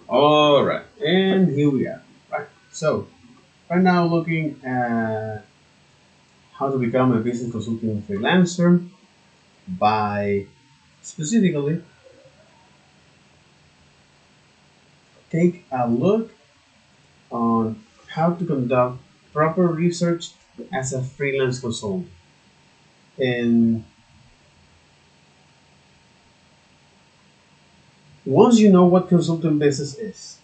All right, and here we are. Right. So right now, looking at how to become a business consulting freelancer by specifically take a look on how to conduct proper research as a freelance consultant. And once you know what consulting business is,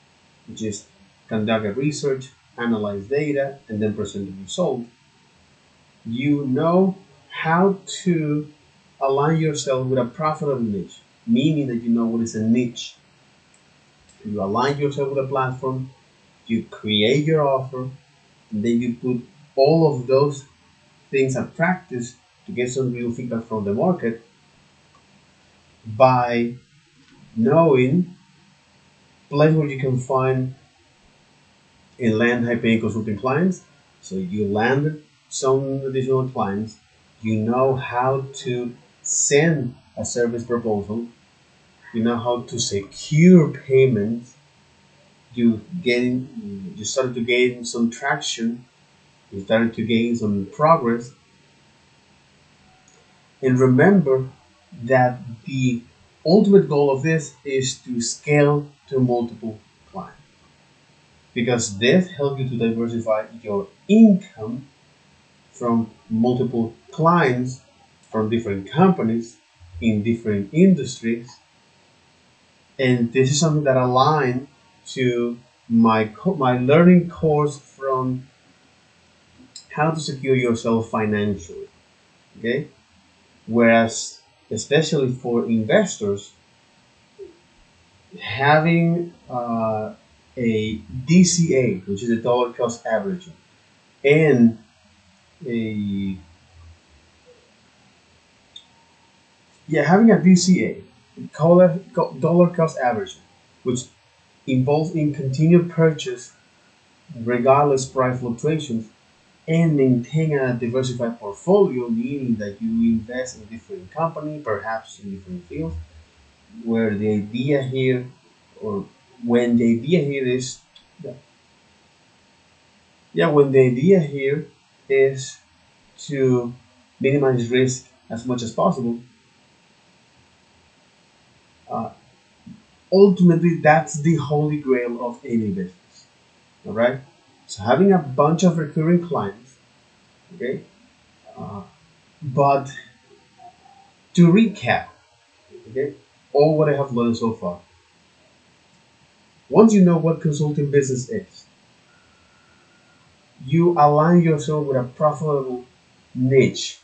which is conduct a research, analyze data, and then present the result, you know how to align yourself with a profitable niche, meaning that you know what is a niche. You align yourself with a platform, you create your offer, and then you put all of those things at practice to get some real feedback from the market by knowing place where you can find and land high paying consulting clients. So you land some additional clients, you know how to send a service proposal, you know how to secure payments, you started to gain some traction, you started to gain some progress, and remember that the ultimate goal of this is to scale to multiple clients because this helps you to diversify your income from multiple clients from different companies in different industries, and this is something that aligns to my learning course from how to secure yourself financially. Okay, whereas especially for investors, having a DCA, which is a dollar cost averaging, and a having a DCA, call it dollar cost averaging, which involves in continued purchase regardless price fluctuations and maintain a diversified portfolio, meaning that you invest in different companies, perhaps in different fields, where the idea here, or when the idea here is, when the idea here is to minimize risk as much as possible, uh, ultimately that's the holy grail of any business. All right. So having a bunch of recurring clients, okay. Uh, but to recap, okay, all what I have learned so far. Once you know what consulting business is, you align yourself with a profitable niche.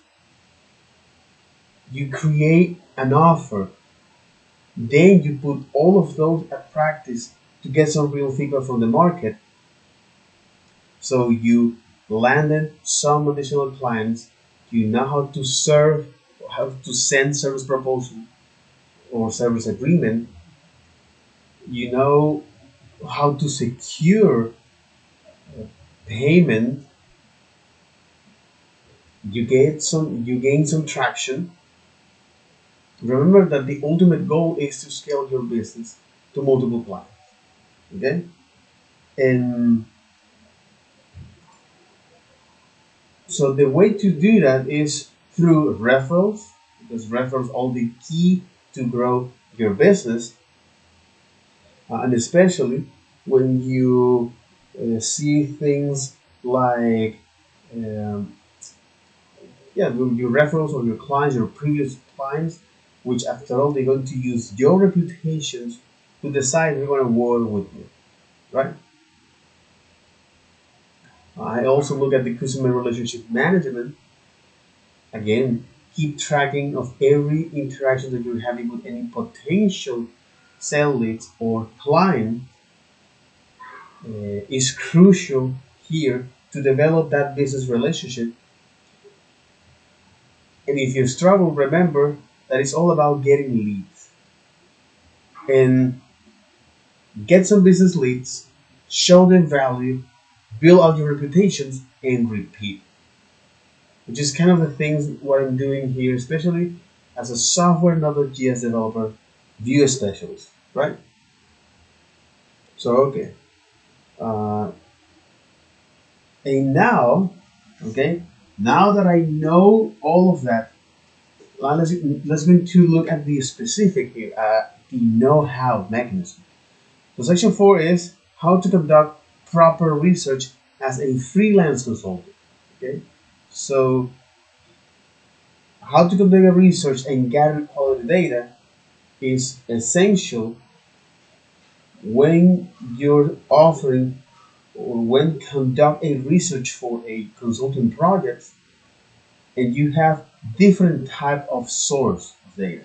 You create an offer. Then you put all of those at practice to get some real feedback from the market. So you landed some additional clients. You know how to serve, how to send service proposal or service agreement. You know how to secure payment. You gain some traction. Remember that the ultimate goal is to scale your business to multiple clients. Okay? And so the way to do that is through referrals, because referrals are the key to grow your business, and especially when you see things like um, your referrals or your clients, your previous clients, which after all they're going to use your reputations to decide if they want to work with you, right? I also look at the customer relationship management. Again, keep tracking of every interaction that you're having with any potential sale leads or client is crucial here to develop that business relationship. And if you struggle, remember that it's all about getting leads and get some business leads, show them value, build out your reputations, and repeat. Which is kind of the things what I'm doing here, especially as a software Node.js developer, Vue specialist, right? So okay, uh, and now, okay, now that I know all of that, let's going to look at the specific here, the know-how mechanism. So section 4 is how to conduct proper research as a freelance consultant. Okay, so how to conduct a research and gather quality data is essential when you're offering or when conduct a research for a consulting project and you have different type of source of data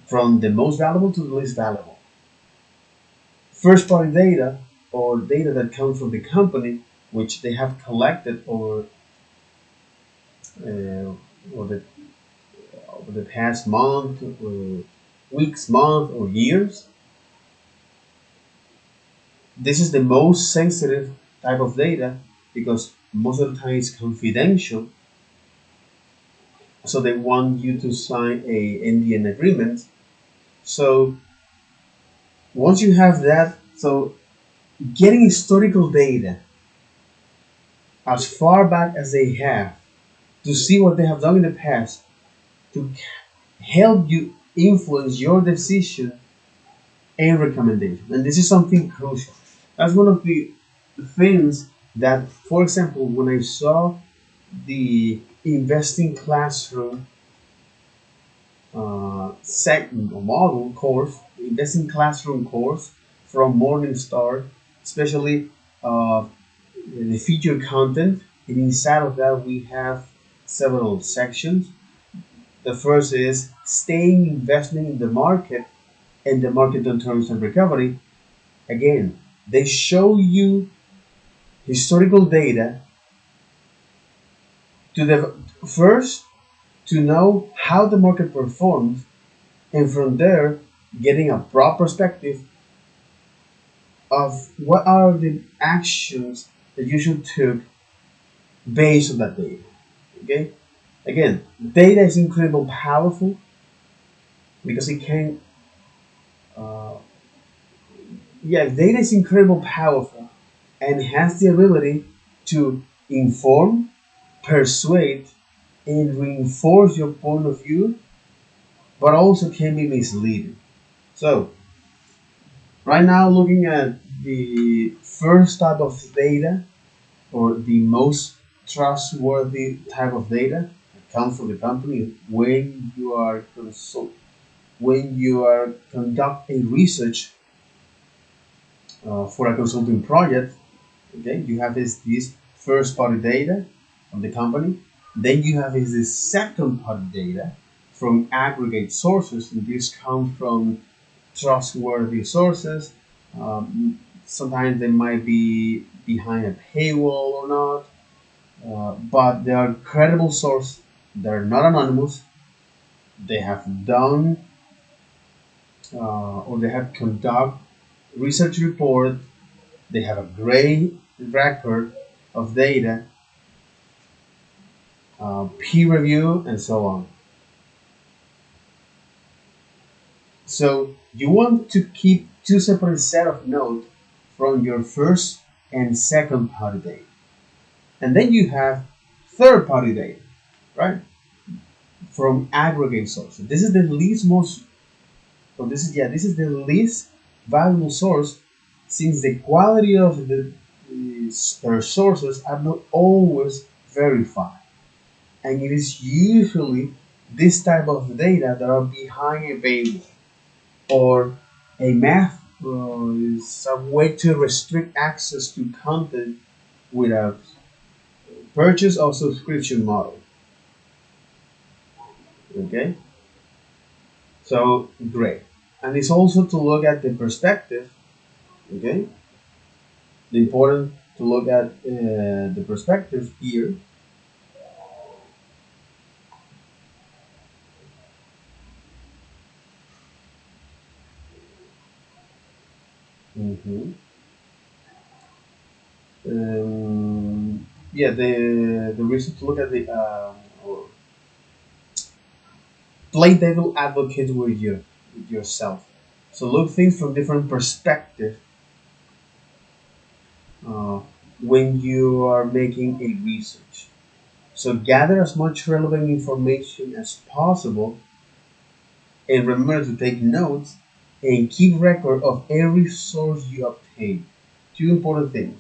from the most valuable to the least valuable. First party data or data that comes from the company which they have collected over the past month, or weeks, month, or years. This is the most sensitive type of data because most of the time it's confidential. So they want you to sign a NDN agreement. So once you have that, so getting historical data as far back as they have to see what they have done in the past to help you influence your decision and recommendation. And this is something crucial. That's one of the things that, for example, when I saw the investing classroom segment or model course, the investing classroom course from Morningstar, especially the feature content, and inside of that we have several sections. The first is staying investment in the market and the market on terms and recovery. Again, they show you historical data to the first to know how the market performs, and from there getting a broad perspective of what are the actions that you should take based on that data. Okay, again, data is incredibly powerful because it can uh, yeah, data is incredibly powerful and has the ability to inform, persuade, and reinforce your point of view, but also can be misleading. So, right now, looking at the first type of data or the most trustworthy type of data that comes from the company when you are conducting research for a consulting project. Okay, you have this first party data from the company. Then you have this second party data from aggregate sources, and this comes from trustworthy sources. Sometimes they might be behind a paywall or not, but they are credible source. They're not anonymous. They have done or they have conduct research report. They have a great record of data, peer review, and so on. So you want to keep two separate set of notes from your first and second party data. And then you have third party data, right? From aggregate sources. This is the least most so this is the least valuable source since the quality of their sources are not always verified. And it is usually this type of data that are behind a paywall or a math is some way to restrict access to content with a purchase or subscription model. Okay, so great, and it's also to look at the perspective. Okay, the important to look at the perspective here. hmm yeah, the reason to look at the or play devil advocate with yourself. So look things from different perspective uh, when you are making a research. So gather as much relevant information as possible and remember to take notes and keep record of every source you obtain. Two important things.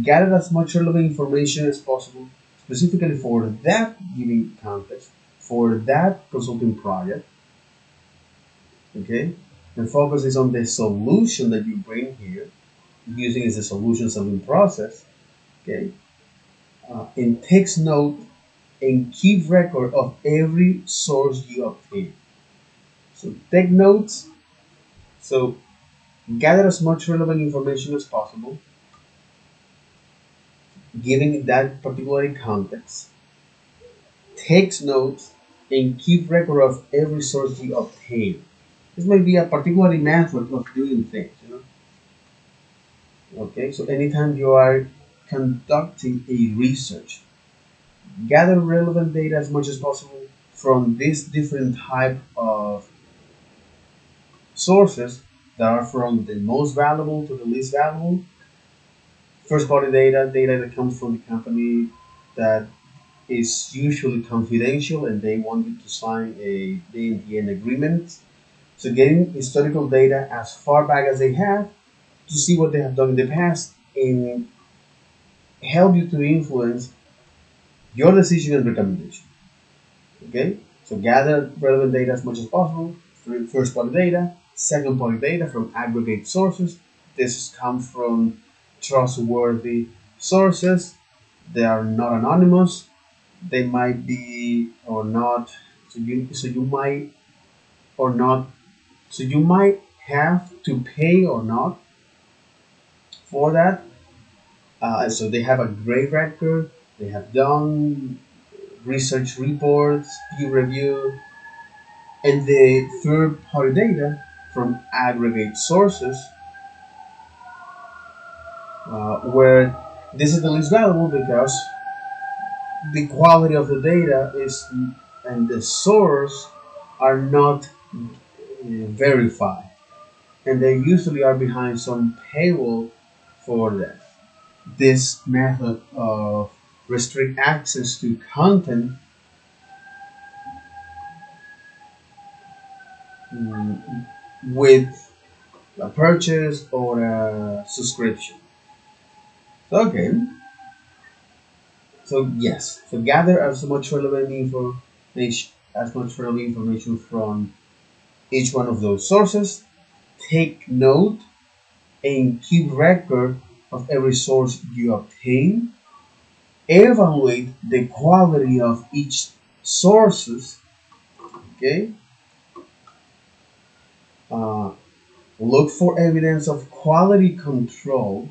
Gather as much relevant information as possible, specifically for that given context, for that consulting project, okay? The focus is on the solution that you bring here, using as a solution solving process, okay? And takes note and keep record of every source you obtain. So take notes. So gather as much relevant information as possible, giving that particular context. Takes notes and keep record of every source you obtain. This might be a particular method of doing things, you know. Okay, so anytime you are conducting a research, gather relevant data as much as possible from these different type of sources that are from the most valuable to the least valuable. First party data, data that comes from the company that is usually confidential and they want you to sign a NDA agreement. So getting historical data as far back as they have to see what they have done in the past and help you to influence your decision and recommendation. Okay? So gather relevant data as much as possible. First party data, second party data from aggregate sources. This comes from trustworthy sources. They are not anonymous. They might be or not. So you might or not. So you might have to pay or not for that. So they have a great record. They have done research reports, peer review, and the third party data from aggregate sources, where this is the least valuable because the quality of the data is and the source are not verified, and they usually are behind some paywall for that. This method of restrict access to content mm, with a purchase or a subscription. Okay, so yes, so gather as much relevant information from each one of those sources. Take note and keep record of every source you obtain. Evaluate the quality of each sources. Okay. Uh, Look for evidence of quality control,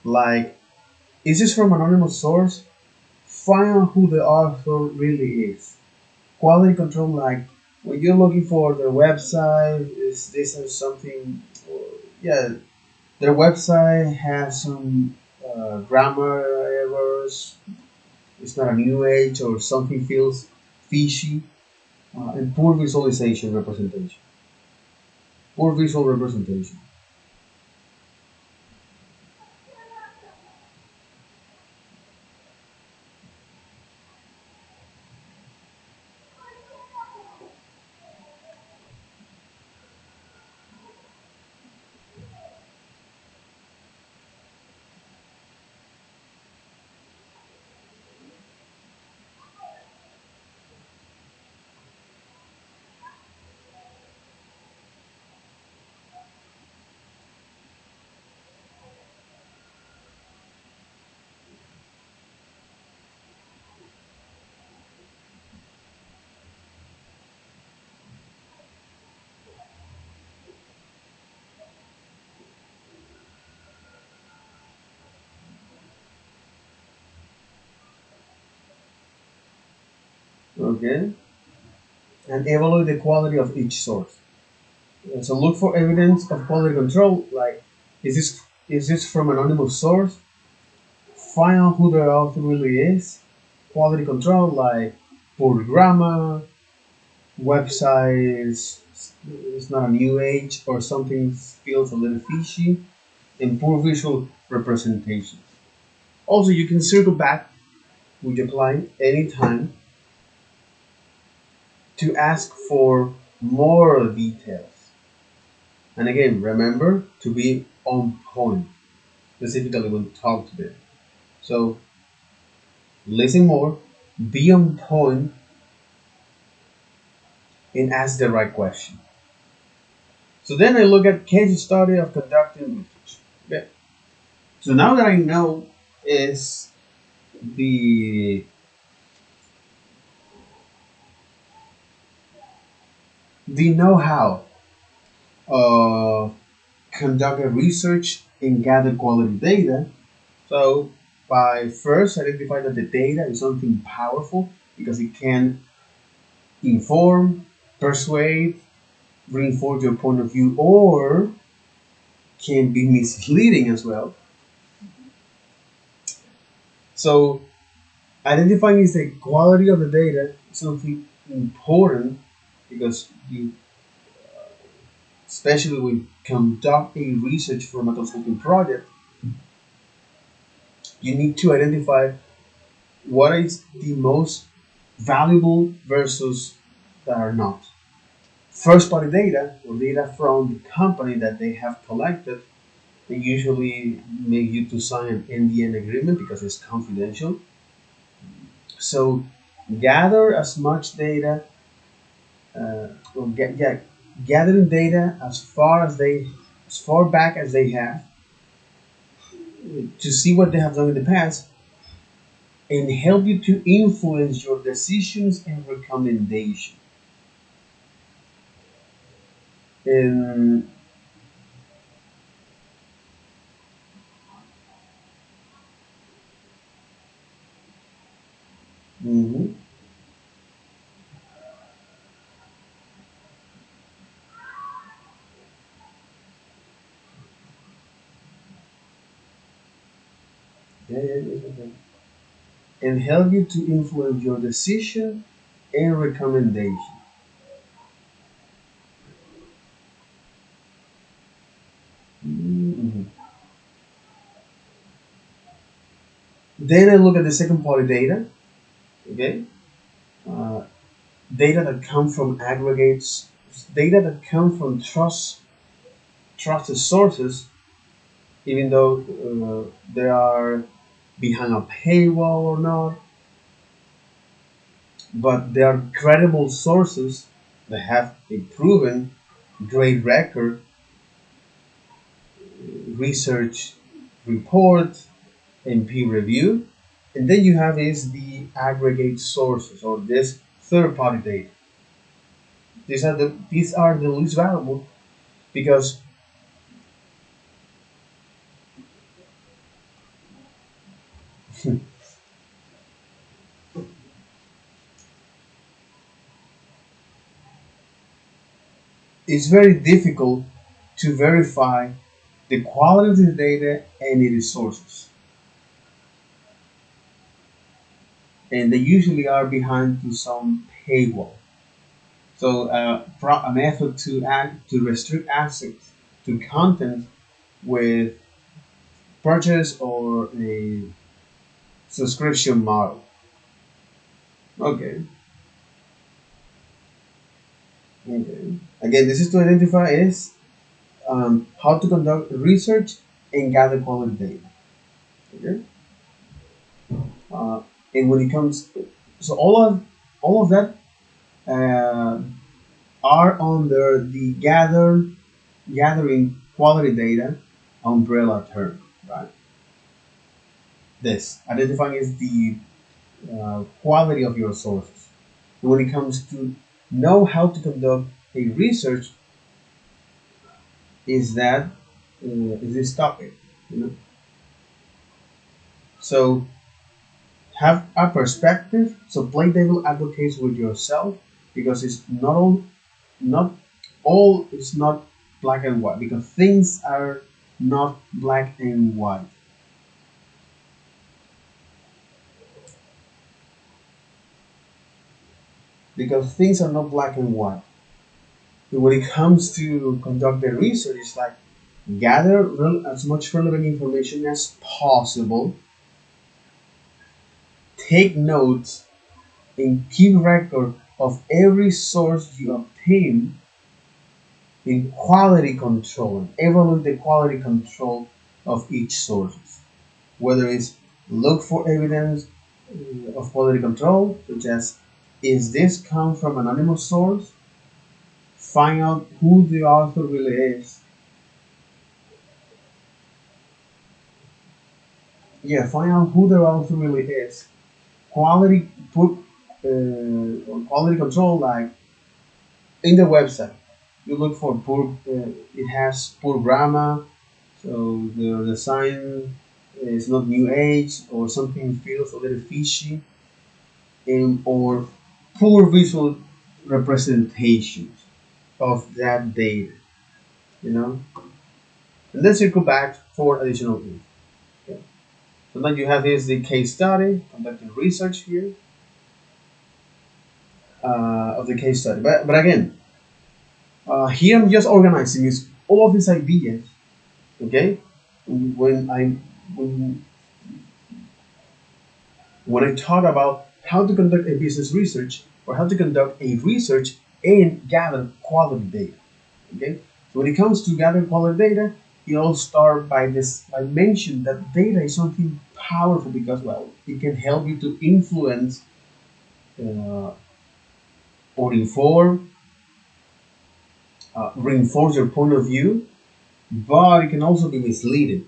like is this from an anonymous source? Find out who the author really is. Quality control, like when you're looking for their website, is this is something? Yeah, their website has some grammar errors. It's not a new age or something feels fishy. And poor visualization representation. Poor visual representation. Okay, and evaluate the quality of each source. So look for evidence of quality control, like is this from an anonymous source? Find out who the author really is. Quality control, like poor grammar, website is not a new age or something feels a little fishy. and poor visual representation. Also, you can circle back with your client anytime to ask for more details. And again, remember to be on point, specifically when talk to them. So listen more, be on point, and ask the right question. So then I look at case study of conducting research. Okay. So now that I know is the know-how of conduct a research and gather quality data. So by first identify that the data is something powerful because it can inform, persuade, reinforce your point of view, or can be misleading as well. So identifying is the quality of the data is something important because you, especially when you conduct a research from a consulting project, you need to identify what is the most valuable versus that are not. First party data or data from the company that they have collected, they usually make you to sign an NDN agreement because it's confidential. So gather as much data, yeah, gathering data as far back as they have to see what they have done in the past and help you to influence your decisions and recommendations. And mhm, yeah, and help you to influence your decision and recommendation. Mhm. Then I look at the second party data, okay? Uh, Data that come from aggregates, data that come from trusted sources, even though they are behind a paywall or not, but they are credible sources that have a proven great record, research report, and peer review. And then you have is the aggregate sources or this third party data. These are the least valuable because it's very difficult to verify the quality of the data and its sources. And they usually are behind to some paywall. So a method to restrict access to content with purchase or a subscription model. Okay. Okay. Again, this is to identify is how to conduct research and gather quality data. Okay. Uh, and when it comes, so all of that uh, are under the gathering quality data umbrella term, right? This identifying is the quality of your sources. And when it comes to know how to conduct a research, is this topic, you know? So have a perspective. So play devil advocates with yourself because it's not all it's not black and white because things are not black and white because things are not black and white. And when it comes to conduct the research, it's like Gather as much relevant information as possible, take notes, and keep record of every source you obtain in quality control and evaluate the quality control of each source. Whether it's look for evidence of quality control, such as is this come from an anonymous source? Find out who the author really is. Yeah, find out who the author really is. Quality put quality control, like in the website. You look for poor. It has poor grammar, so the design is not new age, or something feels a little fishy, or poor visual representations of that data. You know, and then circle back for additional info. Okay. So now you have is the case study, conducting research here of the case study. But again, here I'm just organizing is all of these ideas. Okay, when I when when I talk about how to conduct a business research or how to conduct a research and gather quality data. Okay, so when it comes to gather quality data, you all start by this by mention that data is something powerful because well it can help you to influence uh, or inform, reinforce your point of view, but it can also be misleading.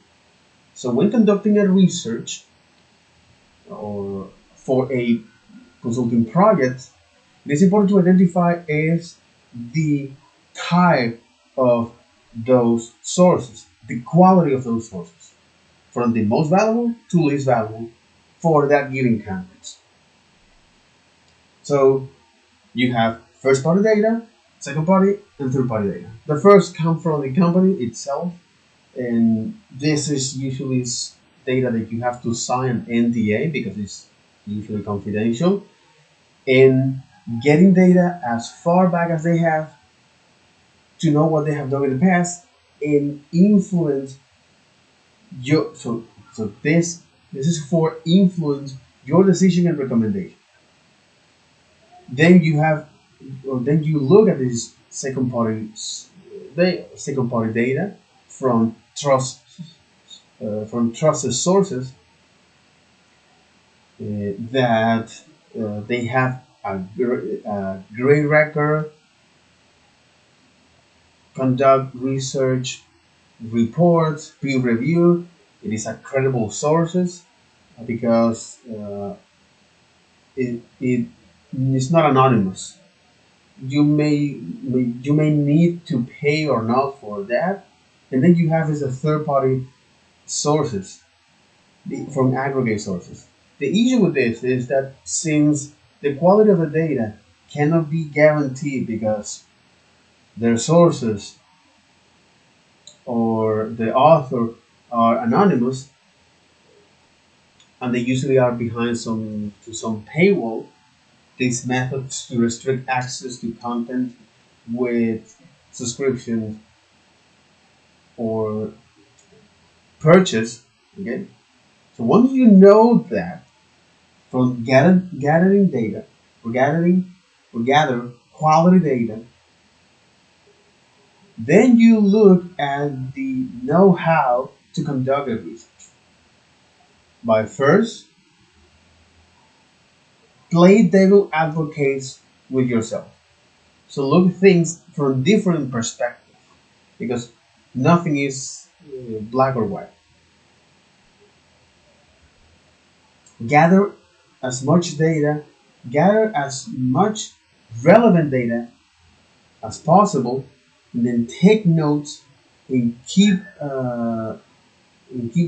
So when conducting a research or for a consulting project, it is important to identify is the type of those sources, the quality of those sources, from the most valuable to least valuable for that given context. So you have first party data, second party, and third party data. The first come from the company itself, and this is usually data that you have to sign an NDA because it's usually confidential. And getting data as far back as they have to know what they have done in the past and influence your this is for influence your decision and recommendation. Then you have or then you look at this second party data from trusted sources that they have a great record, conduct research, reports, peer review. It is a credible sources because it is not anonymous. You may need to pay or not for that, and then you have is a third party sources from aggregate sources. The issue with this is that since the quality of the data cannot be guaranteed because their sources or the author are anonymous, and they usually are behind some paywall. These methods to restrict access to content with subscription or purchase. Okay, so once you know that from gathering data or gather quality data, then you look at the know-how to conduct a research by first play devil advocates with yourself. So look at things from different perspectives because nothing is black or white. Gather as much data, gather as much relevant data as possible, and then take notes and keep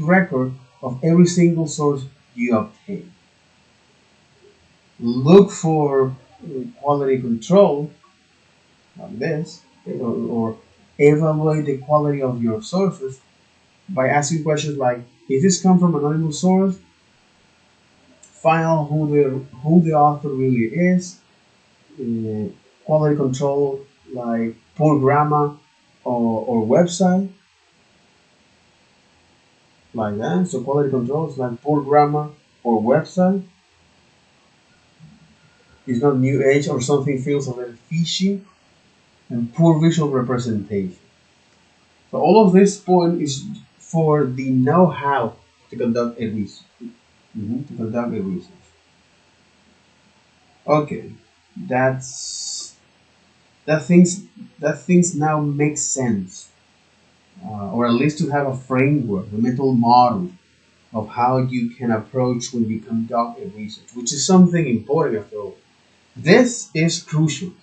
record of every single source you obtain. Look for quality control like this, okay, or evaluate the quality of your sources by asking questions like, "If this come from an anonymous source?" Find out who the author really is. Quality control like poor grammar or website. like that. So quality control is like poor grammar or website. It's not new age or something feels a little fishy, and poor visual representation. So all of this point is for the know-how to conduct a research. To conduct a research. Okay, that's that things that things now make sense, or at least to have a framework, a mental model of how you can approach when you conduct a research, which is something important after all. This is crucial,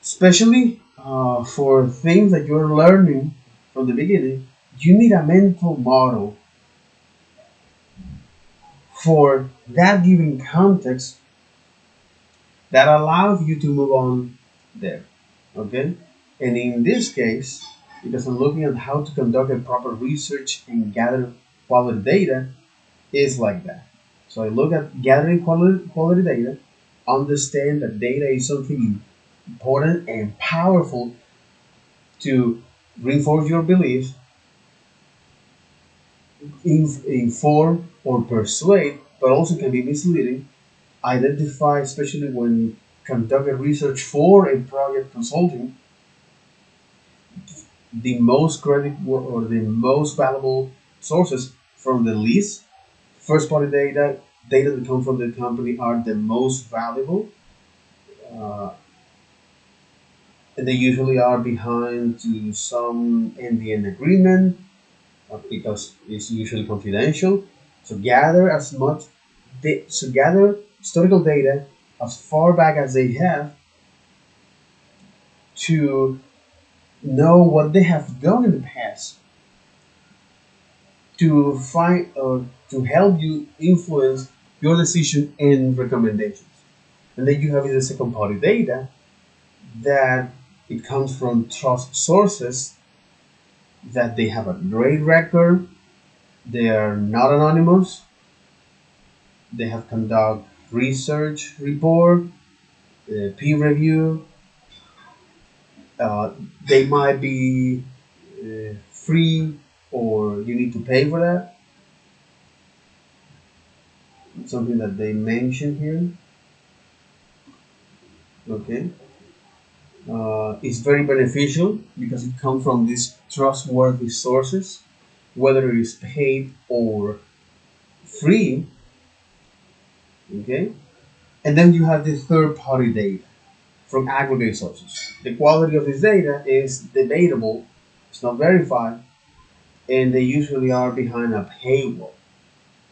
especially for things that you're learning from the beginning. You need a mental model for that given context that allows you to move on there. Okay? And in this case, because I'm looking at how to conduct a proper research and gather quality data, is like that. So I look at gathering quality data, understand that data is something important and powerful to reinforce your beliefs, inform or persuade, but also can be misleading. Identify, especially when conducting research for a project consulting, the most credible or the most valuable sources from the least first party data that come from the company are the most valuable, uh, and they usually are behind to some NDN agreement because it's usually confidential. So gather historical data as far back as they have to know what they have done in the past to find or to help you influence your decision and recommendations. And then you have the second party data that it comes from trust sources that they have a great record, they are not anonymous, they have conduct research report, peer review, uh, they might be free or you need to pay for that. It's something that they mention here. Okay, it's very beneficial because it comes from these trustworthy sources, whether it is paid or free. Okay, and then you have the third party data from aggregate sources. The quality of this data is debatable, it's not verified, and they usually are behind a paywall,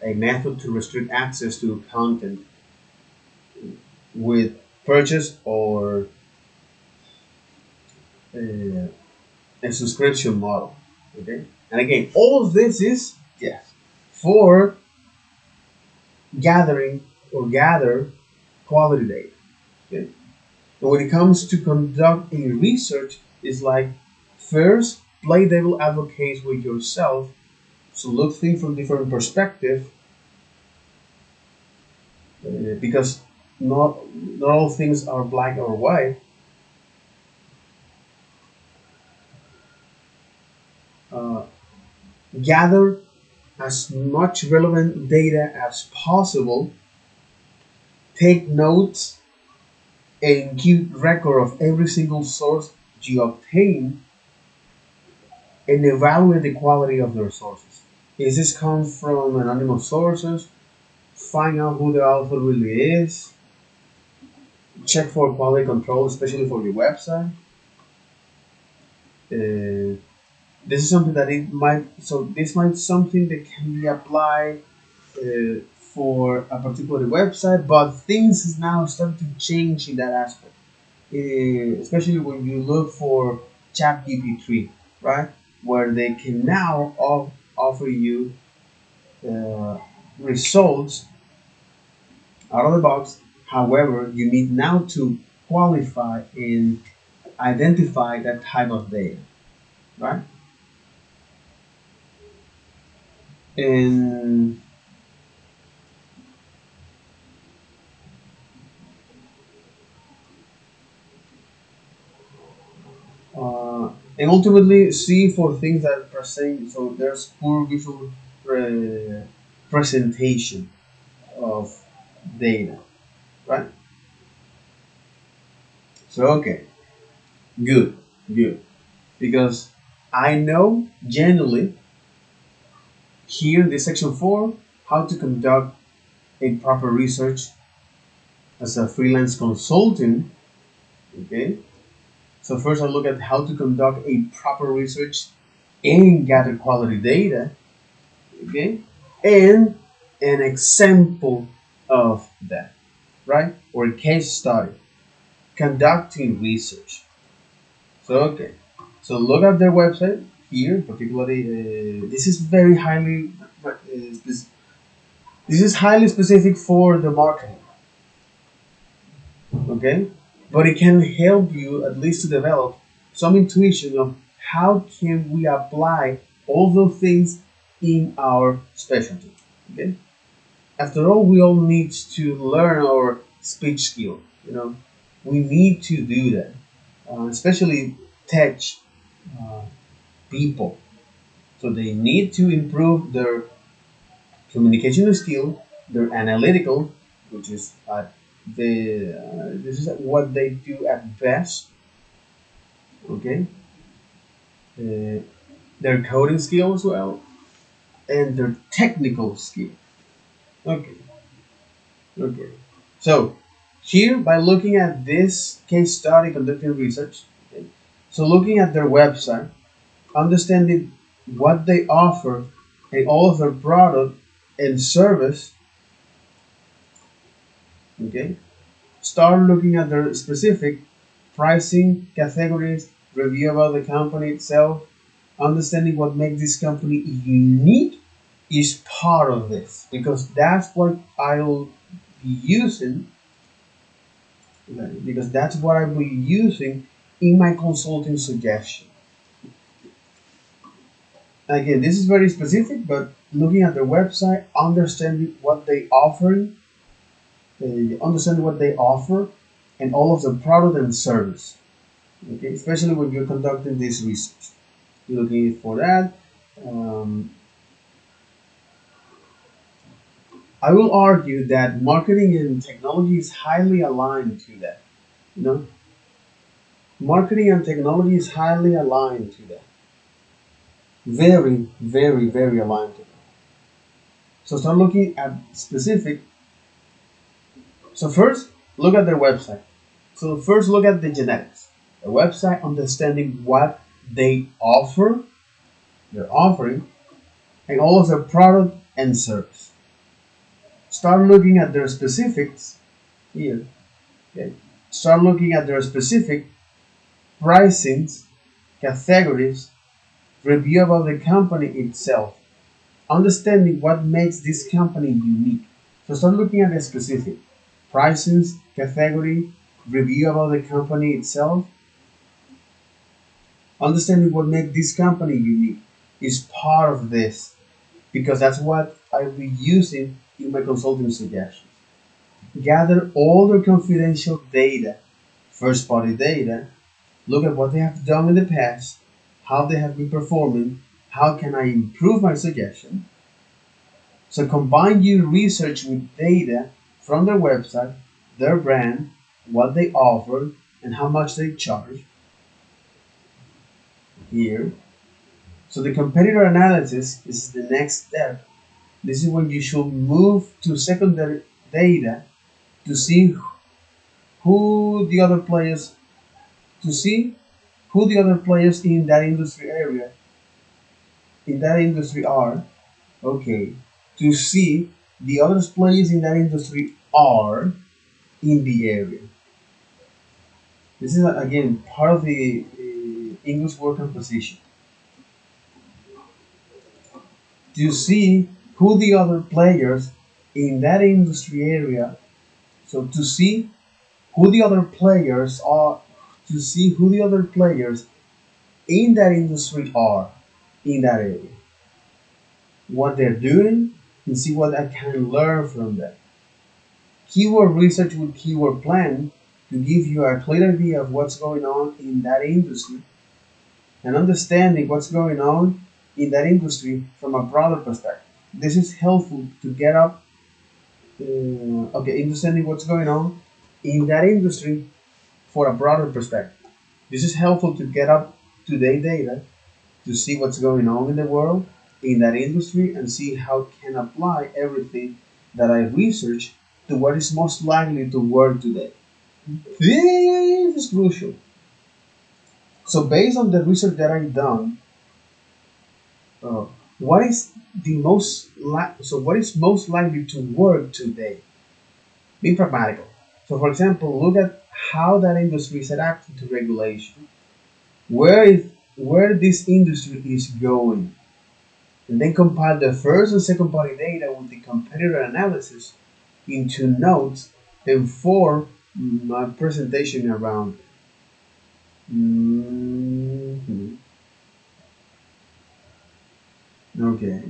a method to restrict access to content with purchase or uh, a subscription model. Okay, and again, all of this is yes for gathering or gather quality data. Okay, and when it comes to conducting research, it's like first play devil advocate with yourself. So look things from different perspective, because not all things are black or white. Uh, gather as much relevant data as possible. Take notes and keep record of every single source you obtain, and evaluate the quality of their sources. Is this come from anonymous sources? Find out who the author really is. Check for quality control, especially for your website. Uh, this is something that it might so this might something that can be applied for a particular website, but things is now starting to change in that aspect. Especially when you look for ChatGPT, right, where they can now offer you uh, results out of the box. However, you need now to qualify and identify that type of data, right? And uh, and ultimately see for things that are saying so there's poor visual uh, presentation of data, right? So okay, good, good, because I know generally here in this section 4 how to conduct a proper research as a freelance consultant. Okay, so first I look at how to conduct a proper research and gather quality data. Okay, and an example of that, right? Or a case study conducting research. So okay, so look at their website here. Particularly, this is very highly this is highly specific for the marketing. Okay, but it can help you at least to develop some intuition of how can we apply all those things in our specialty. Okay, after all, we all need to learn our speech skill. You know, we need to do that, especially tech uh, people. So they need to improve their communication skill, their analytical, which is this is what they do at best. Okay, uh, their coding skill as well, and their technical skill. Okay, okay. So here, by looking at this case study conducting research, okay, so looking at their website, understanding what they offer and all of their product and service, okay, start looking at their specific pricing categories, review about the company itself, understanding what makes this company unique is part of this because that's what I'll be using, okay, because that's what I'll be using in my consulting suggestion. Again, this is very specific, but looking at their website, understanding what they offer, and all of the product and service. Okay, especially when you're conducting this research, you're looking for that. Um, I will argue that marketing and technology is highly aligned to that. You know, marketing and technology is highly aligned to that. Very, very, very aligned to that. So start looking at specific. So first, look at their website. So first, look at the genetics. The website, understanding what they offer, they're offering, and all of their product and service. Start looking at their specifics here. Okay. Start looking at their specific pricings, categories, review about the company itself, understanding what makes this company unique. So start looking at the specific pricings, category, review about the company itself, understanding what makes this company unique is part of this because that's what I'll be using in my consulting suggestions. Gather all their confidential data, first party data, look at what they have done in the past, how they have been performing, how can I improve my suggestion. So combine your research with data from their website, their brand, what they offer, and how much they charge here. So the competitor analysis is the next step. This is when you should move to secondary data to see who the other players to see who the other players in that industry area in that industry are. Okay, to see the other players in that industry are in the area. This is again part of the English word composition. To see who the other players in that industry area. So to see who the other players are, to see who the other players in that industry are in that area, what they're doing, and see what I can learn from that. Keyword research with keyword plan to give you a clear idea of what's going on in that industry and understanding what's going on in that industry from a broader perspective. this is helpful to get up, okay, understanding what's going on in that industry for a broader perspective. This is helpful to get up to date data to see what's going on in the world in that industry and see how can apply everything that I research to what is most likely to work today. This is crucial. So based on the research that I've done, uh, what is what is most likely to work today? Be pragmatical. So for example, look at how that industry is adapting to regulation. Where this industry is going, and then compile the first and second party data with the competitor analysis into notes and form my presentation around. Mhm. Okay.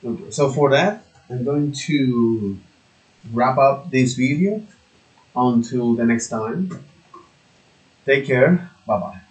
Okay. So for that, I'm going to wrap up this video. Until the next time, take care. Bye bye.